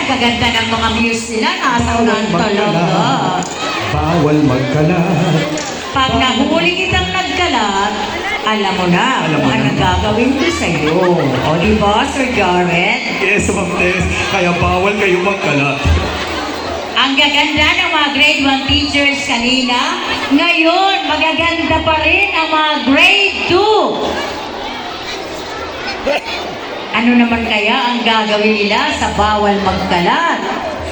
gaganda ng mga views nila. Nasa unan talaga. Bawal magkalat. Pag nahuli kitang nagkalat, alam mo na Alam kung mo anong na. gagawin ko sa'yo. O diba, Sir Jared? Yes, Ma'am Tess. Kaya bawal kayo magkalat. Ang gaganda ng mga grade 1 teachers kanina, ngayon magaganda pa rin ang mga grade 2. Ano naman kaya ang gagawin nila sa bawal magkalat?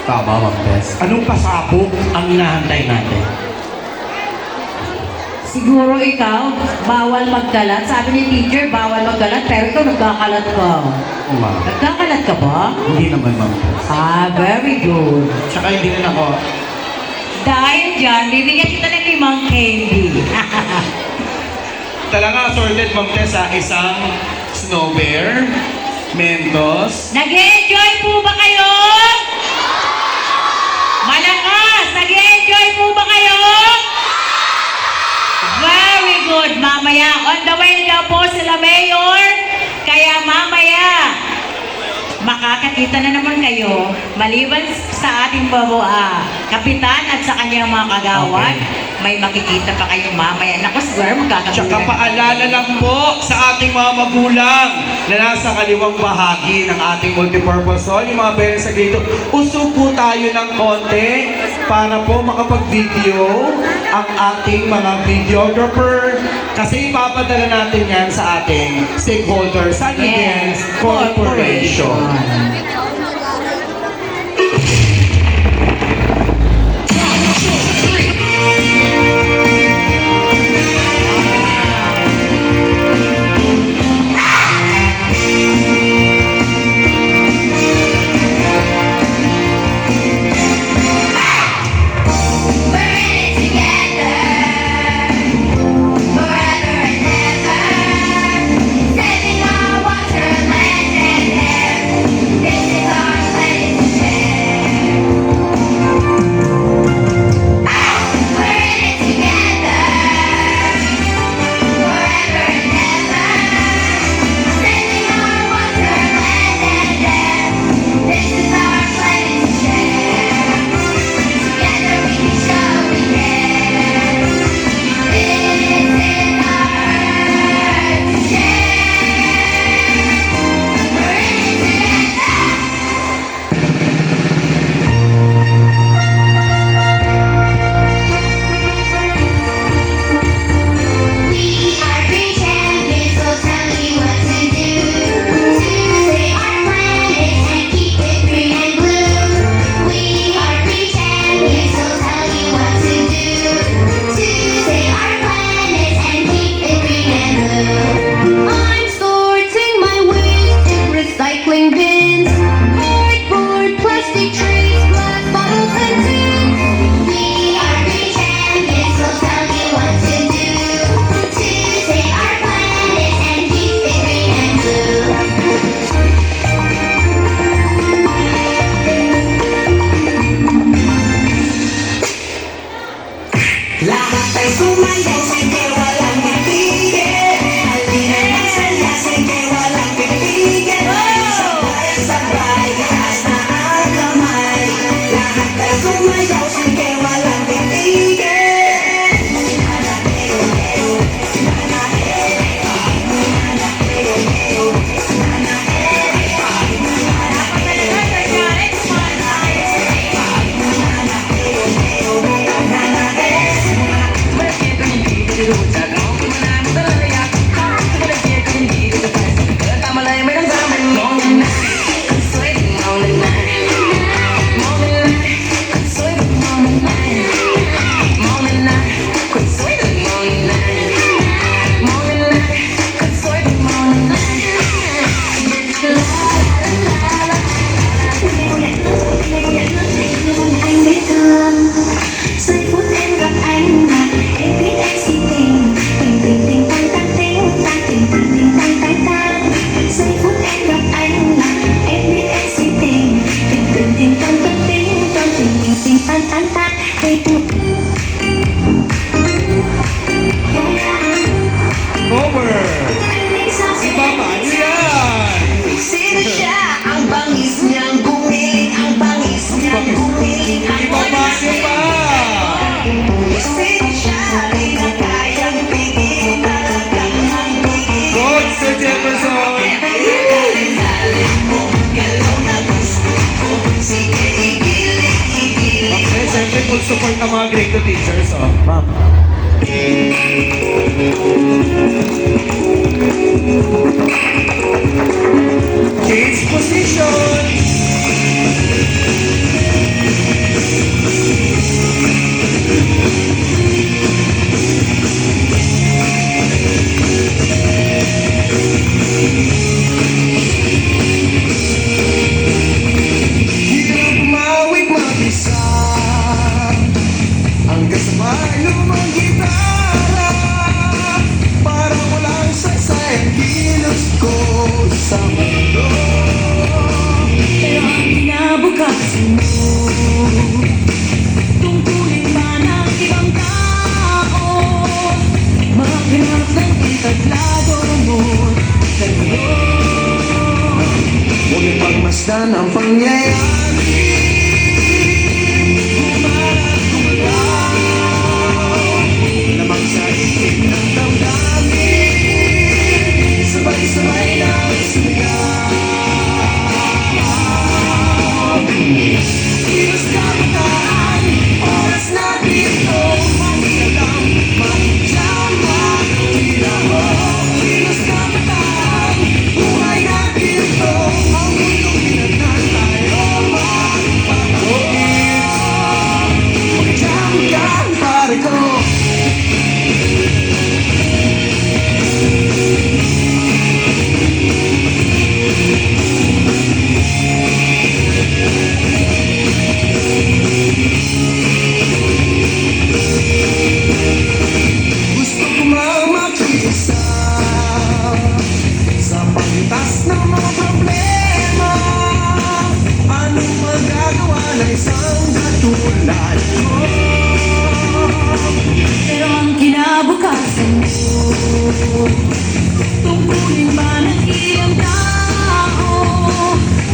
Tama, Ma'am Tess. Anong pasabog ang hinahantay natin? Siguro ikaw, bawal magkalat. Sabi ni teacher, bawal magkalat, pero ikaw nagkakalat ka. Ma, Nagkakalat ka ba? hindi naman, Ma'am Tess. Ah, very good. Tsaka hindi rin ako. Dahil dyan, bibigyan kita ng 5 candy. Talaga, sorted, Ma'am Tess, isang snow bear, Mentos. Nag-enjoy po ba kayo? Malakas! Nag-enjoy po ba kayo? Very good. Mamaya, on the way daw po sila Mayor. Kaya mamaya, makakakita na naman kayo maliban sa ating kapitan at sa kanyang mga kagawad. May makikita pa kayo mamaya. Naku, siguro Tsaka magkakagulan. paalala lang po sa ating mga magulang na nasa kaliwang bahagi ng ating multipurpose hall, yung mga parents sa grito, usog po tayo ng konti para po makapag-video ang ating mga videographer kasi ipapadala natin yan sa ating stakeholder sa Yes Corporation. Recycling bins, cardboard, plastic trees, glass bottles and tins. We are green champions, we'll tell you what to do to save our planet and keep it green and blue. Lahat ay sumayaw, sige walang pipigil. Halina na saya, sige walang pipigil. Sabay-sabay, taas na ang kamay. Lahat ay sumayaw, sige walang pipigil. Giây phút em gặp anh mà em biết em si tình. Tình tình tình tăng tăng tình tăng tình tình tình tăng tăng tăng. Giây phút em gặp anh mà em biết em si tình. Tình tình tình tăng tăng tình tăng tình tình tình tăng tăng tăng. Over! Si Papa, yan! Sino siya? Ang bangis niyang gumiling, ang bangis ang mga grade 2 teachers, oh. Ma'am. Change position. Hirap umawit mag-isa ang kasabay lumang gitara. Parang walang saysay ang kilos ko sa mundo. Pero ang kinabukasan mo, tungkulin ba ng ibang tao? Maghanap ng itaglado mo sa'yo. Huwag yung pagmasdan ang pangyayari. Humarap, gumalaw, lamang sa itig ng damdamin. Sabay-sabay lang sumigaw. Kilos kabataan, oras na dito. Mag-alam, mag-tiyama, tila mo. Kilos kabataan, buhay na dito. Ang mundong pinagtatay, oh, magpapakit. Mag-tiyama ka, pare ko. Gusto ko mang makiisa sa paglutas ng mga problema. Anong magagawa ng isang katulad ko? Pero ang kinabukasan mo, tungkulin ba ng ilang tao?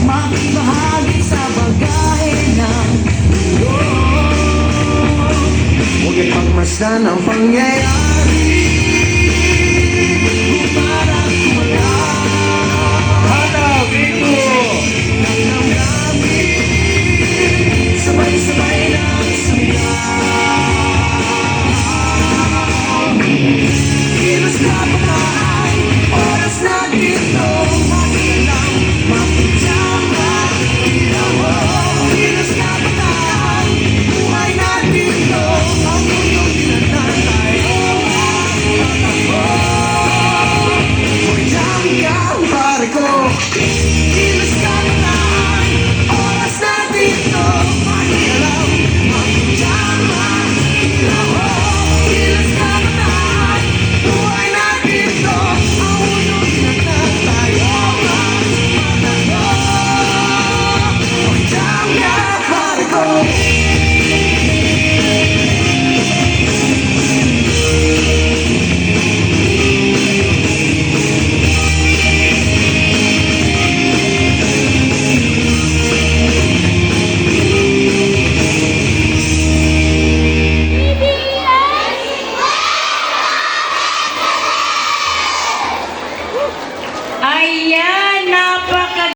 Makibahagi sa bagahe ng mundo. Huwag yung pagmasdan ang pangyayari. Para kumalaw Hanap ito! ng damdamin, sabay-sabay lang sumigaw. Kilos kabataan, oras na dito. Mag-alam, mag-tiyama, tila mo. Kilos kabataan, buhay na dito. Ang mundong pinagtatay, oh, magpatakbo. Mag-tiyama ka, pare ko. Kilos kabataan, oras na dito. Mag-alam, mag-tiyama, tila mo. Kilos kabataan, buhay na dito. Ang mundong pinagtatay, oh, magpatakbo. Mag-tiyama ka, pare ko. Ayan!